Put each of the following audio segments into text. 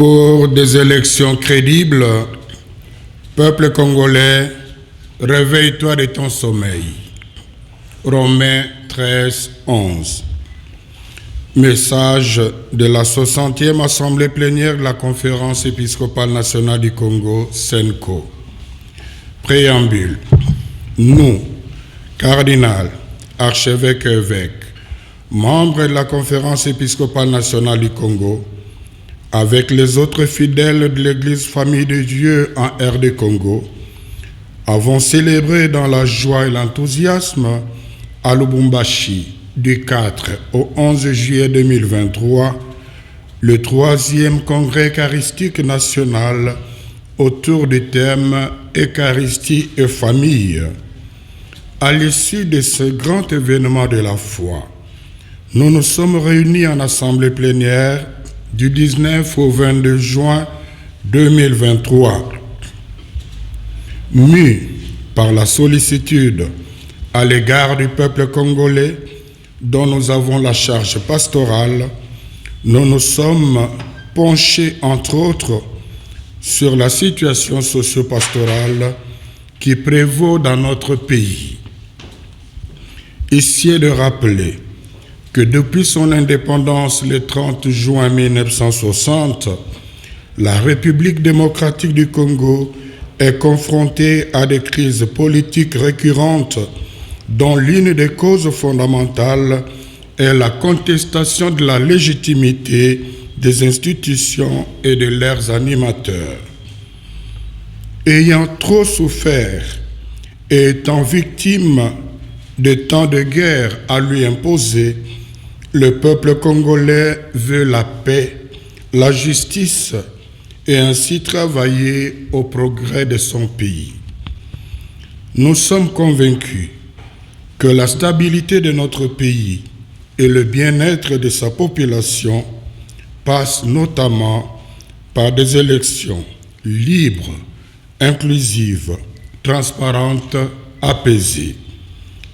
Pour des élections crédibles, peuple congolais, réveille-toi de ton sommeil. Romains 13, 11. Message de la 60e Assemblée plénière de la Conférence épiscopale nationale du Congo, SENCO. Préambule. Nous, cardinal, archevêque et évêque, membres de la Conférence épiscopale nationale du Congo, avec les autres fidèles de l'Église Famille de Dieu en RD Congo, avons célébré dans la joie et l'enthousiasme à Lubumbashi, du 4 au 11 juillet 2023, le 3e congrès eucharistique national autour du thème Eucharistie et famille. À l'issue de ce grand événement de la foi, nous nous sommes réunis en assemblée plénière du 19 au 22 juin 2023. Mus par la sollicitude à l'égard du peuple congolais dont nous avons la charge pastorale, nous nous sommes penchés entre autres sur la situation socio-pastorale qui prévaut dans notre pays. Ici est de rappeler que depuis son indépendance le 30 juin 1960, la République démocratique du Congo est confrontée à des crises politiques récurrentes dont l'une des causes fondamentales est la contestation de la légitimité des institutions et de leurs animateurs. Ayant trop souffert et étant victime de tant de guerres à lui imposer, le peuple congolais veut la paix, la justice et ainsi travailler au progrès de son pays. Nous sommes convaincus que la stabilité de notre pays et le bien-être de sa population passent notamment par des élections libres, inclusives, transparentes, apaisées,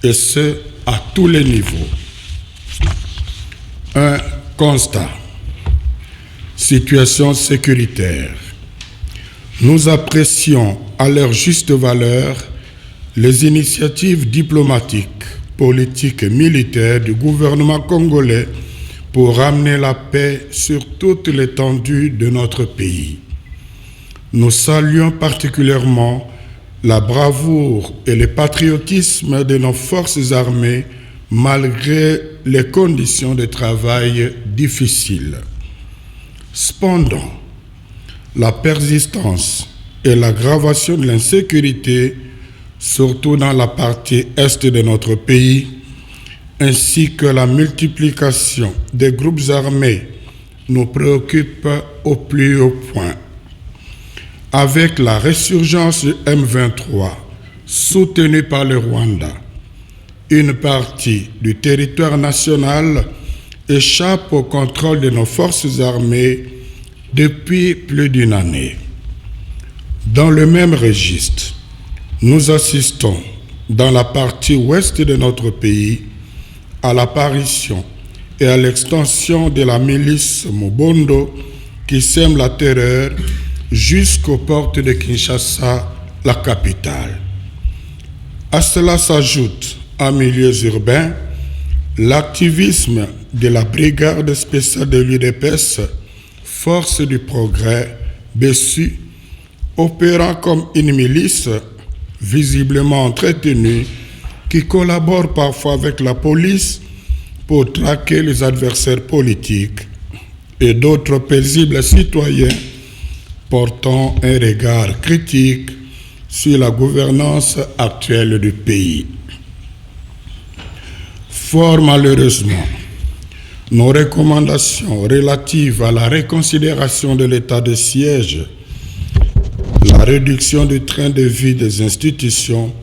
et ce, à tous les niveaux. Un constat. Situation sécuritaire. Nous apprécions à leur juste valeur les initiatives diplomatiques, politiques et militaires du gouvernement congolais pour ramener la paix sur toute l'étendue de notre pays. Nous saluons particulièrement la bravoure et le patriotisme de nos forces armées malgré les conditions de travail difficiles. Cependant, la persistance et l'aggravation de l'insécurité, surtout dans la partie est de notre pays, ainsi que la multiplication des groupes armés nous préoccupent au plus haut point. Avec la résurgence du M23, soutenue par le Rwanda, une partie du territoire national échappe au contrôle de nos forces armées depuis plus d'une année. Dans le même registre, nous assistons, dans la partie ouest de notre pays, à l'apparition et à l'extension de la milice Mobondo qui sème la terreur jusqu'aux portes de Kinshasa, la capitale. À cela s'ajoute, en milieux urbains, l'activisme de la brigade spéciale de l'UDPS, Force du Progrès, BESU, opérant comme une milice visiblement entretenue qui collabore parfois avec la police pour traquer les adversaires politiques et d'autres paisibles citoyens portant un regard critique sur la gouvernance actuelle du pays. Fort malheureusement, nos recommandations relatives à la reconsidération de l'état de siège, la réduction du train de vie des institutions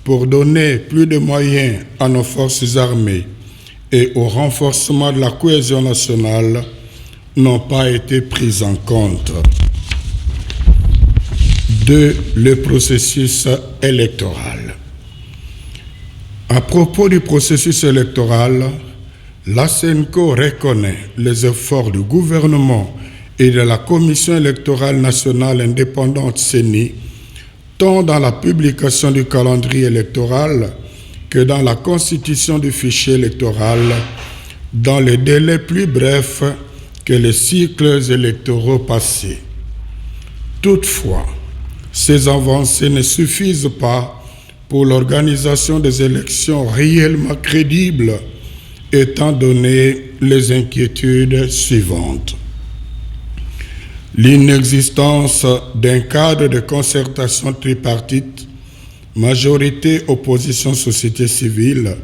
pour donner plus de moyens à nos forces armées et au renforcement de la cohésion nationale n'ont pas été prises en compte. 2. Le processus électoral. À propos du processus électoral, la SENCO reconnaît les efforts du gouvernement et de la Commission électorale nationale indépendante CENI, tant dans la publication du calendrier électoral que dans la constitution du fichier électoral, dans les délais plus brefs que les cycles électoraux passés. Toutefois, ces avancées ne suffisent pas pour l'organisation des élections réellement crédibles, étant donné les inquiétudes suivantes. L'inexistence d'un cadre de concertation tripartite, majorité, opposition, société civile,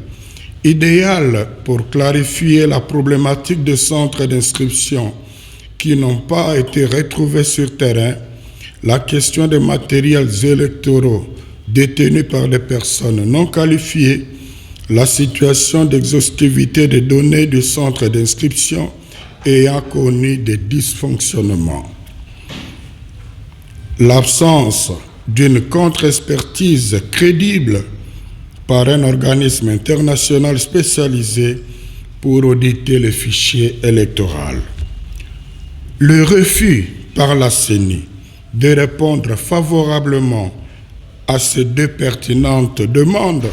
idéal pour clarifier la problématique de centres d'inscription qui n'ont pas été retrouvés sur terrain, la question des matériels électoraux détenus par des personnes non qualifiées, la situation d'exhaustivité des données du centre d'inscription ayant connu des dysfonctionnements. L'absence d'une contre-expertise crédible par un organisme international spécialisé pour auditer le fichier électoral. Le refus par la CENI de répondre favorablement à ces deux pertinentes demandes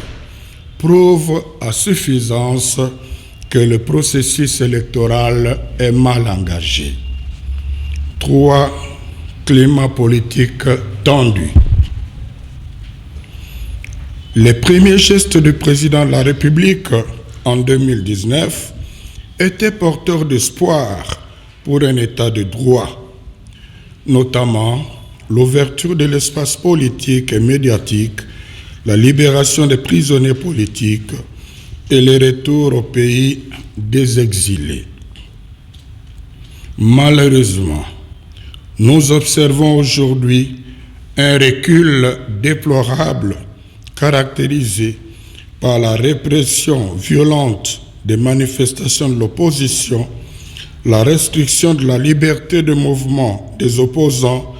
prouve à suffisance que le processus électoral est mal engagé. 3. Climat politique tendu. Les premiers gestes du président de la République en 2019 étaient porteurs d'espoir pour un état de droit, notamment l'ouverture de l'espace politique et médiatique, la libération des prisonniers politiques et le retour au pays des exilés. Malheureusement, nous observons aujourd'hui un recul déplorable caractérisé par la répression violente des manifestations de l'opposition, la restriction de la liberté de mouvement des opposants,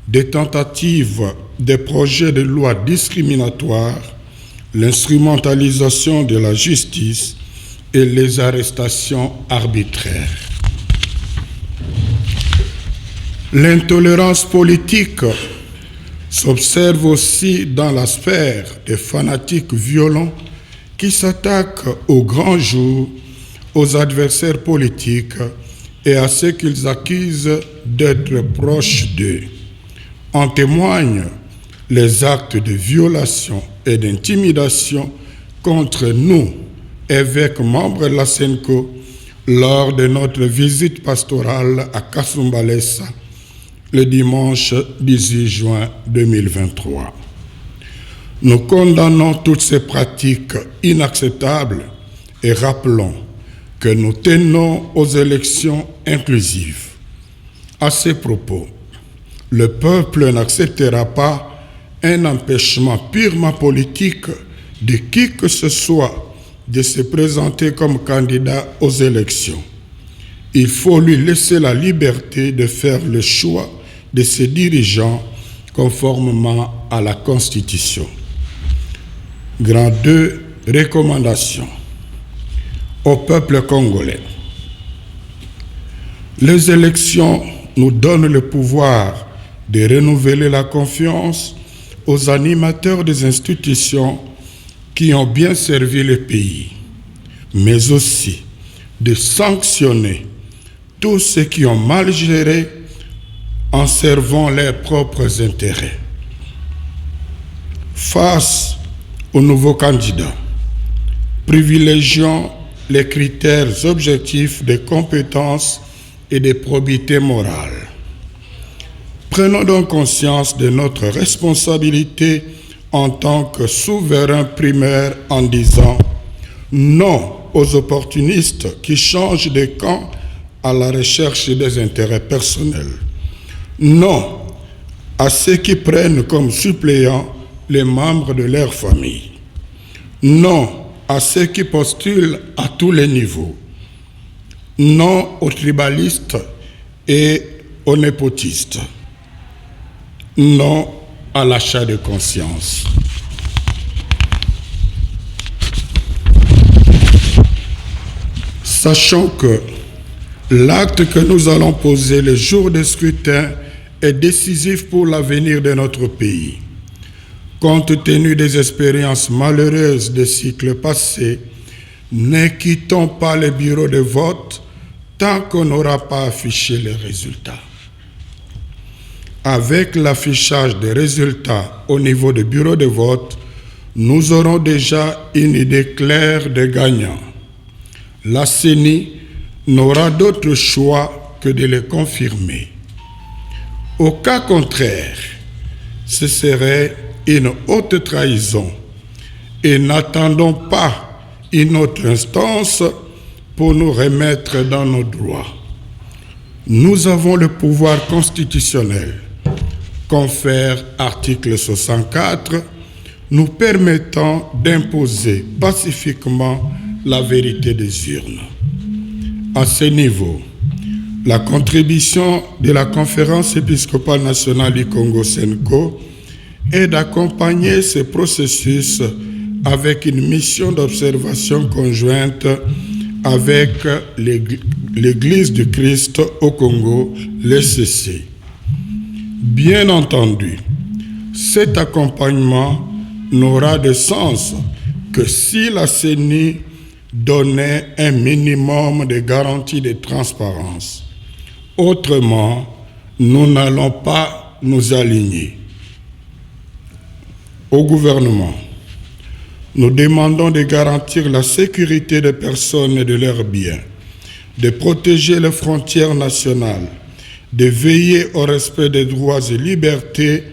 des tentatives de projets de loi discriminatoires, l'instrumentalisation de la justice et les arrestations arbitraires. L'intolérance politique s'observe aussi dans la sphère des fanatiques violents qui s'attaquent au grand jour, aux adversaires politiques et à ceux qu'ils accusent d'être proches d'eux. En témoignent les actes de violation et d'intimidation contre nous, évêques membres de la SENCO, lors de notre visite pastorale à Kasumbalesa, le dimanche 18 juin 2023. Nous condamnons toutes ces pratiques inacceptables et rappelons que nous tenons aux élections inclusives. À ces propos, le peuple n'acceptera pas un empêchement purement politique de qui que ce soit de se présenter comme candidat aux élections. Il faut lui laisser la liberté de faire le choix de ses dirigeants conformément à la Constitution. Grand 2, recommandations au peuple congolais. Les élections nous donnent le pouvoir de renouveler la confiance aux animateurs des institutions qui ont bien servi le pays, mais aussi de sanctionner tous ceux qui ont mal géré en servant leurs propres intérêts. Face aux nouveaux candidats, privilégions les critères objectifs de compétences et de probité morale. Prenons donc conscience de notre responsabilité en tant que souverain primaire en disant non aux opportunistes qui changent de camp à la recherche des intérêts personnels. Non à ceux qui prennent comme suppléants les membres de leur famille. Non à ceux qui postulent à tous les niveaux. Non aux tribalistes et aux népotistes. Non à l'achat de conscience. Sachant que L'acte que nous allons poser le jour du scrutin est décisif pour l'avenir de notre pays. Compte tenu des expériences malheureuses des cycles passés, ne quittons pas le bureau de vote tant qu'on n'aura pas affiché les résultats. Avec l'affichage des résultats au niveau du bureau de vote, nous aurons déjà une idée claire des gagnants. La CENI n'aura d'autre choix que de les confirmer. Au cas contraire, ce serait une haute trahison et n'attendons pas une autre instance pour nous remettre dans nos droits. Nous avons le pouvoir constitutionnel, confère article 64, nous permettant d'imposer pacifiquement la vérité des urnes. À ce niveau, la contribution de la Conférence épiscopale nationale du Congo SENCO est d'accompagner ce processus avec une mission d'observation conjointe avec l'Église du Christ au Congo, l'ECC. Bien entendu, cet accompagnement n'aura de sens que si la CENI donnait un minimum de garanties de transparence. Autrement, nous n'allons pas nous aligner. Au gouvernement, nous demandons de garantir la sécurité des personnes et de leurs biens, de protéger les frontières nationales, de veiller au respect des droits et libertés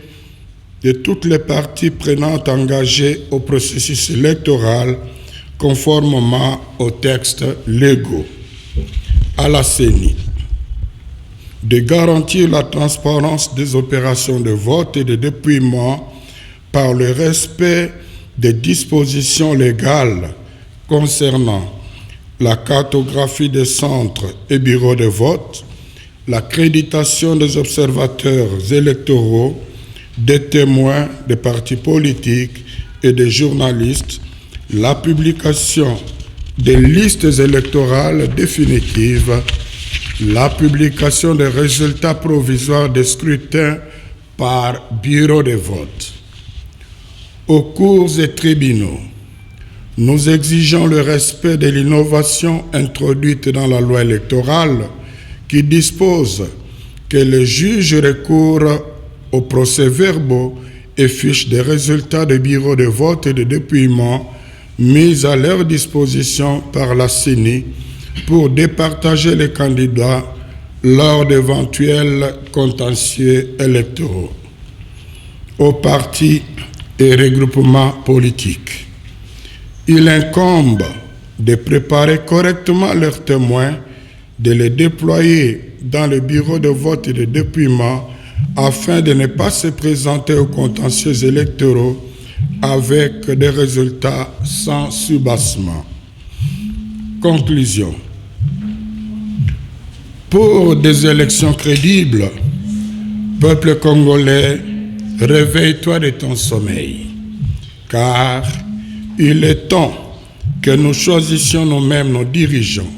de toutes les parties prenantes engagées au processus électoral conformément aux textes légaux. À la CENI, de garantir la transparence des opérations de vote et de dépouillement par le respect des dispositions légales concernant la cartographie des centres et bureaux de vote, l'accréditation des observateurs électoraux, des témoins des partis politiques et des journalistes, la publication des listes électorales définitives, la publication des résultats provisoires des scrutins par bureau de vote. Aux cours et tribunaux, nous exigeons le respect de l'innovation introduite dans la loi électorale qui dispose que les juges recourent aux procès-verbaux et fiches des résultats des bureaux de vote et de dépouillement mis à leur disposition par la CENI pour départager les candidats lors d'éventuels contentieux électoraux. Aux partis et regroupements politiques, il incombe de préparer correctement leurs témoins, de les déployer dans le bureau de vote et de dépouillement afin de ne pas se présenter aux contentieux électoraux avec des résultats sans soubassement. Conclusion. Pour des élections crédibles, peuple congolais, réveille-toi de ton sommeil, car il est temps que nous choisissions nous-mêmes nos dirigeants,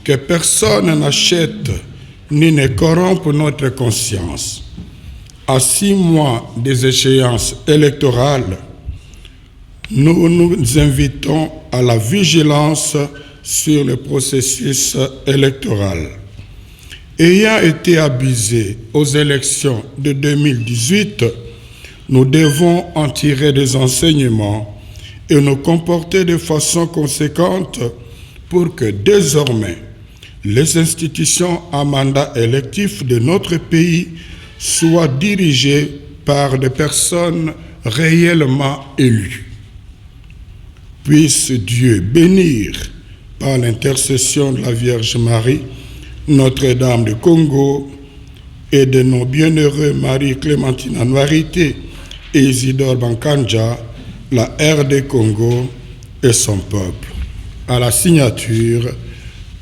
que personne n'achète ni ne corrompe notre conscience. À 6 mois des échéances électorales, nous nous invitons à la vigilance sur le processus électoral. Ayant été abusés aux élections de 2018, nous devons en tirer des enseignements et nous comporter de façon conséquente pour que désormais les institutions à mandat électif de notre pays soient dirigées par des personnes réellement élues. Puisse Dieu bénir par l'intercession de la Vierge Marie, Notre-Dame du Congo et de nos bienheureux Marie-Clémentine Anouarité et Isidore Bankanja, la RD Congo et son peuple. À la signature,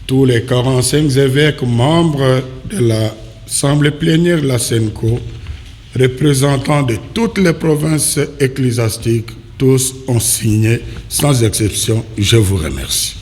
tous les 45 évêques membres de l'Assemblée plénière de la SENCO, représentants de toutes les provinces ecclésiastiques, tous ont signé sans exception. Je vous remercie.